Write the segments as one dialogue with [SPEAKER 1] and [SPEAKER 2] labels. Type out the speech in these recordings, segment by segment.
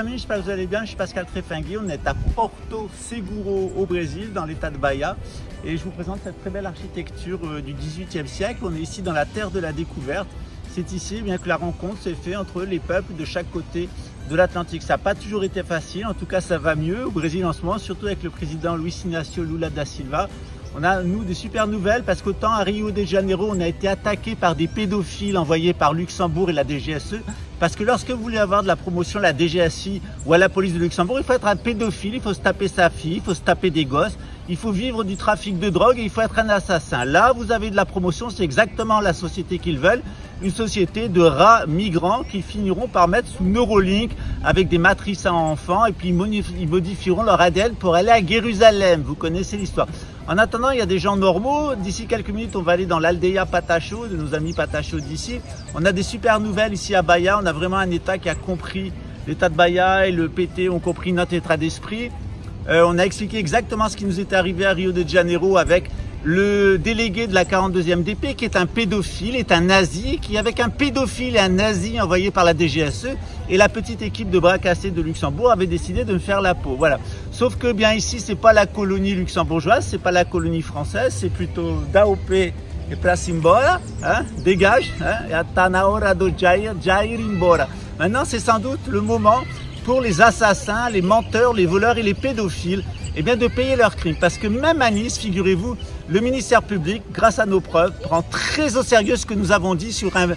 [SPEAKER 1] amis, j'espère que vous allez bien. Je suis Pascal Trefingui, on est à Porto Seguro au Brésil, dans l'état de Bahia. Et je vous présente cette très belle architecture du XVIIIe siècle. On est ici dans la terre de la découverte. C'est ici bien que la rencontre s'est faite entre les peuples de chaque côté de l'Atlantique. Ça n'a pas toujours été facile, en tout cas ça va mieux au Brésil en ce moment, surtout avec le président Luiz Inácio Lula da Silva. On a, nous, des super nouvelles parce qu'autant à Rio de Janeiro, on a été attaqué par des pédophiles envoyés par Luxembourg et la DGSE. Parce que lorsque vous voulez avoir de la promotion à la DGSI ou à la police de Luxembourg, il faut être un pédophile, il faut se taper sa fille, il faut se taper des gosses, il faut vivre du trafic de drogue et il faut être un assassin. Là, vous avez de la promotion, c'est exactement la société qu'ils veulent. Une société de rats migrants qui finiront par mettre sous Neuralink avec des matrices à enfants et puis ils modifieront leur ADN pour aller à Jérusalem. Vous connaissez l'histoire. En attendant, il y a des gens normaux. D'ici quelques minutes, on va aller dans l'Aldeia Patacho, de nos amis Patacho d'ici. On a des super nouvelles ici à Bahia. On a vraiment un État qui a compris, l'État de Bahia et le PT ont compris notre état d'esprit. On a expliqué exactement ce qui nous était arrivé à Rio de Janeiro avec le délégué de la 42e DP qui est un pédophile, est un nazi, qui avec un pédophile et un nazi envoyé par la DGSE et la petite équipe de bras cassés de Luxembourg avait décidé de me faire la peau. Voilà. Sauf que bien ici, c'est pas la colonie luxembourgeoise, c'est pas la colonie française, c'est plutôt d'AOP et place embora, hein, dégage, hein, Tanaora do Jair embora. Maintenant, c'est sans doute le moment pour les assassins, les menteurs, les voleurs et les pédophiles, eh bien de payer leurs crimes. Parce que même à Nice, figurez-vous, le ministère public, grâce à nos preuves, prend très au sérieux ce que nous avons dit sur un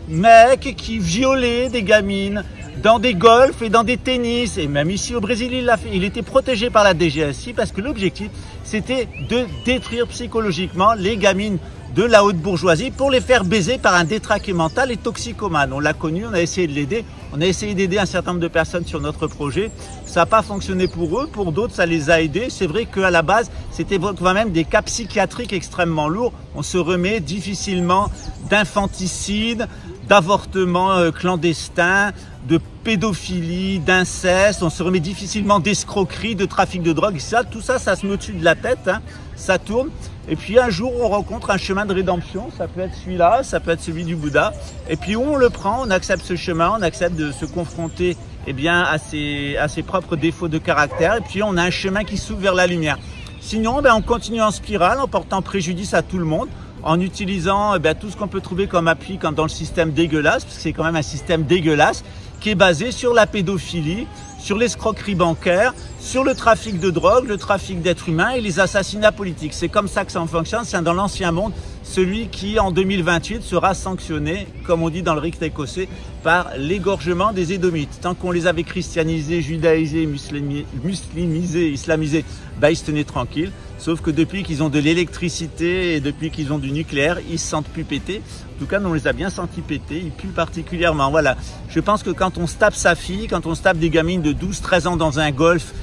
[SPEAKER 1] mec qui violait des gamines dans des golfs et dans des tennis. Et même ici au Brésil, il l'a fait. Il était protégé par la DGSI parce que l'objectif, c'était de détruire psychologiquement les gamines de la haute bourgeoisie pour les faire baiser par un détraqué mental et toxicomane. On l'a connu, on a essayé de l'aider. On a essayé d'aider un certain nombre de personnes sur notre projet. Ça n'a pas fonctionné pour eux, pour d'autres, ça les a aidés. C'est vrai qu'à la base, c'était quand même des cas psychiatriques extrêmement lourds. On se remet difficilement d'infanticide, d'avortement clandestin, de pédophilie, d'inceste. On se remet difficilement d'escroquerie, de trafic de drogue. Tout ça, ça se met au-dessus de la tête, hein. Ça tourne. Et puis un jour, on rencontre un chemin de rédemption. Ça peut être celui-là, ça peut être celui du Bouddha. Et puis on le prend, on accepte ce chemin, on accepte de se confronter à ses propres défauts de caractère. Et puis on a un chemin qui s'ouvre vers la lumière. Sinon, on continue en spirale, en portant préjudice à tout le monde, en utilisant tout ce qu'on peut trouver comme appui dans le système dégueulasse, parce que c'est quand même un système dégueulasse, qui est basé sur la pédophilie, sur l'escroquerie bancaire, sur le trafic de drogue, le trafic d'êtres humains et les assassinats politiques. C'est comme ça que ça fonctionne. C'est dans l'ancien monde, celui qui en 2028 sera sanctionné, comme on dit dans le rite écossais, par l'égorgement des Édomites. Tant qu'on les avait christianisés, judaïsés, muslimisés, islamisés, ils se tenaient tranquilles. Sauf que depuis qu'ils ont de l'électricité et depuis qu'ils ont du nucléaire, ils se sentent plus péter. En tout cas, nous on les a bien sentis péter, ils puent particulièrement. Voilà. Je pense que quand on se tape sa fille, quand on se tape des gamines de 12-13 ans dans un golf,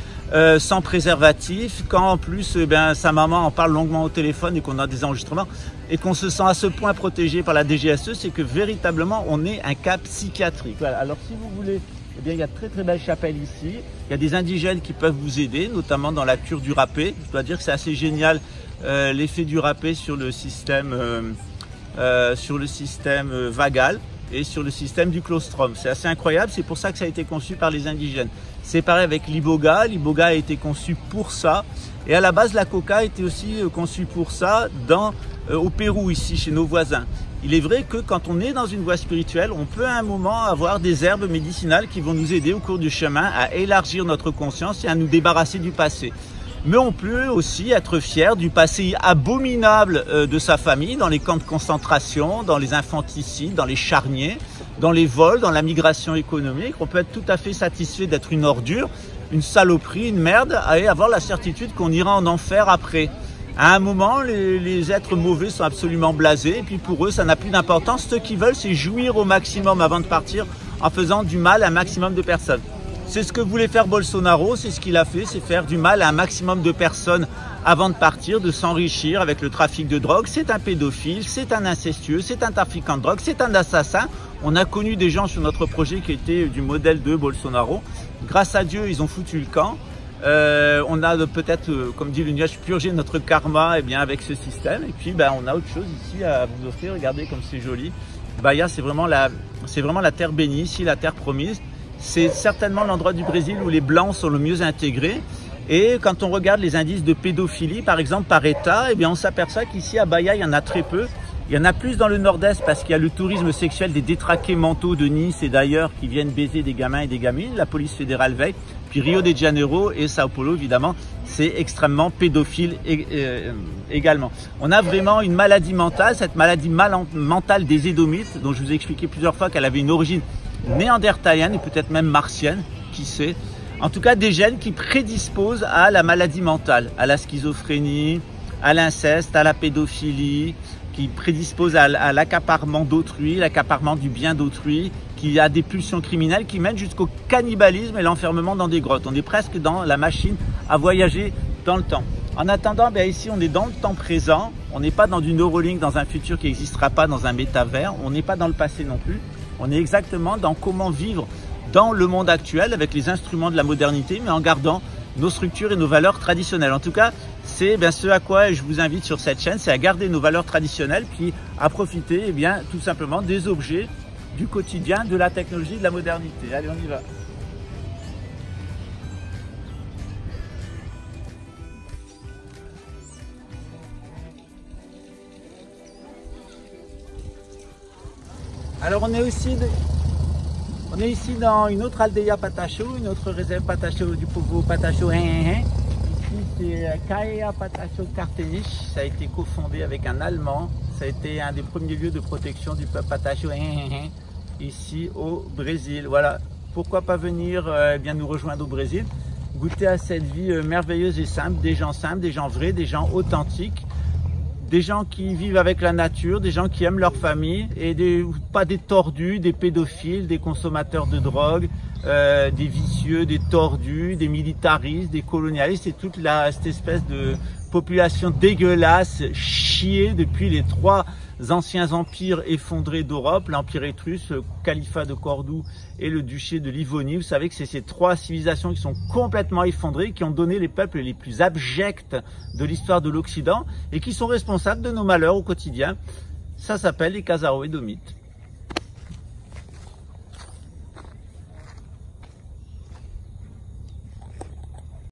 [SPEAKER 1] sans préservatif, quand en plus sa maman en parle longuement au téléphone et qu'on a des enregistrements et qu'on se sent à ce point protégé par la DGSE, c'est que véritablement on est un cas psychiatrique. Voilà. Alors si vous voulez, il y a de très très belles chapelles ici, il y a des indigènes qui peuvent vous aider, notamment dans la cure du râpé. Je dois dire que c'est assez génial l'effet du râpé sur le système vagal et sur le système du claustrum. C'est assez incroyable, c'est pour ça que ça a été conçu par les indigènes. C'est pareil avec l'iboga, l'iboga a été conçu pour ça. Et à la base, la coca a été aussi conçue pour ça au Pérou, ici, chez nos voisins. Il est vrai que quand on est dans une voie spirituelle, on peut à un moment avoir des herbes médicinales qui vont nous aider au cours du chemin à élargir notre conscience et à nous débarrasser du passé. Mais on peut aussi être fier du passé abominable de sa famille, dans les camps de concentration, dans les infanticides, dans les charniers, dans les vols, dans la migration économique. On peut être tout à fait satisfait d'être une ordure, une saloperie, une merde, et avoir la certitude qu'on ira en enfer après. À un moment, les êtres mauvais sont absolument blasés, et puis pour eux, ça n'a plus d'importance. Ce qu'ils veulent, c'est jouir au maximum avant de partir, en faisant du mal à un maximum de personnes. C'est ce que voulait faire Bolsonaro, c'est ce qu'il a fait, c'est faire du mal à un maximum de personnes avant de partir, de s'enrichir avec le trafic de drogue. C'est un pédophile, c'est un incestueux, c'est un trafiquant de drogue, c'est un assassin. On a connu des gens sur notre projet qui étaient du modèle de Bolsonaro. Grâce à Dieu, ils ont foutu le camp. On a peut-être, comme dit le nuage, purgé notre karma avec ce système. Et puis on a autre chose ici à vous offrir. Regardez comme c'est joli. Bahia, c'est vraiment la terre bénie, ici la terre promise. c'est certainement l'endroit du Brésil où les Blancs sont le mieux intégrés. Et quand on regarde les indices de pédophilie, par exemple par État, eh bien on s'aperçoit qu'ici à Bahia, il y en a très peu. Il y en a plus dans le nord-est parce qu'il y a le tourisme sexuel des détraqués mentaux de Nice et d'ailleurs qui viennent baiser des gamins et des gamines. La police fédérale veille. Puis Rio de Janeiro et Sao Paulo, évidemment, c'est extrêmement pédophile également. On a vraiment une maladie mentale, cette maladie mentale des Édomites, dont je vous ai expliqué plusieurs fois qu'elle avait une origine néandertalienne et peut-être même martienne, qui sait. En tout cas, des gènes qui prédisposent à la maladie mentale, à la schizophrénie, à l'inceste, à la pédophilie, qui prédisposent à l'accaparement d'autrui, l'accaparement du bien d'autrui, qui a des pulsions criminelles qui mènent jusqu'au cannibalisme et l'enfermement dans des grottes. On est presque dans la machine à voyager dans le temps. En attendant, bien ici, on est dans le temps présent. On n'est pas dans du Neuralink, dans un futur qui n'existera pas, dans un métavers. On n'est pas dans le passé non plus. On est exactement dans comment vivre dans le monde actuel avec les instruments de la modernité, mais en gardant nos structures et nos valeurs traditionnelles. En tout cas, c'est bien ce à quoi je vous invite sur cette chaîne, c'est à garder nos valeurs traditionnelles, puis à profiter eh bien, tout simplement des objets du quotidien, de la technologie, de la modernité. Allez, on y va. Alors on est ici dans une autre aldeia Patacho, une autre réserve Patacho du Povo Patacho. Ici c'est Caia Patacho Cartenich, ça a été cofondé avec un Allemand, ça a été un des premiers lieux de protection du peuple Patacho ici au Brésil. Voilà, pourquoi pas venir bien nous rejoindre au Brésil, goûter à cette vie merveilleuse et simple, des gens vrais, des gens authentiques. Des gens qui vivent avec la nature, des gens qui aiment leur famille et pas des tordus, des pédophiles, des consommateurs de drogue, des vicieux, des tordus, des militaristes, des colonialistes et toute cette espèce de population dégueulasse, chiée depuis les 3 anciens empires effondrés d'Europe, l'empire étrusque, le califat de Cordoue et le duché de Livonie. Vous savez que c'est ces 3 civilisations qui sont complètement effondrées, qui ont donné les peuples les plus abjects de l'histoire de l'Occident et qui sont responsables de nos malheurs au quotidien. Ça s'appelle les Khazaro-Édomites.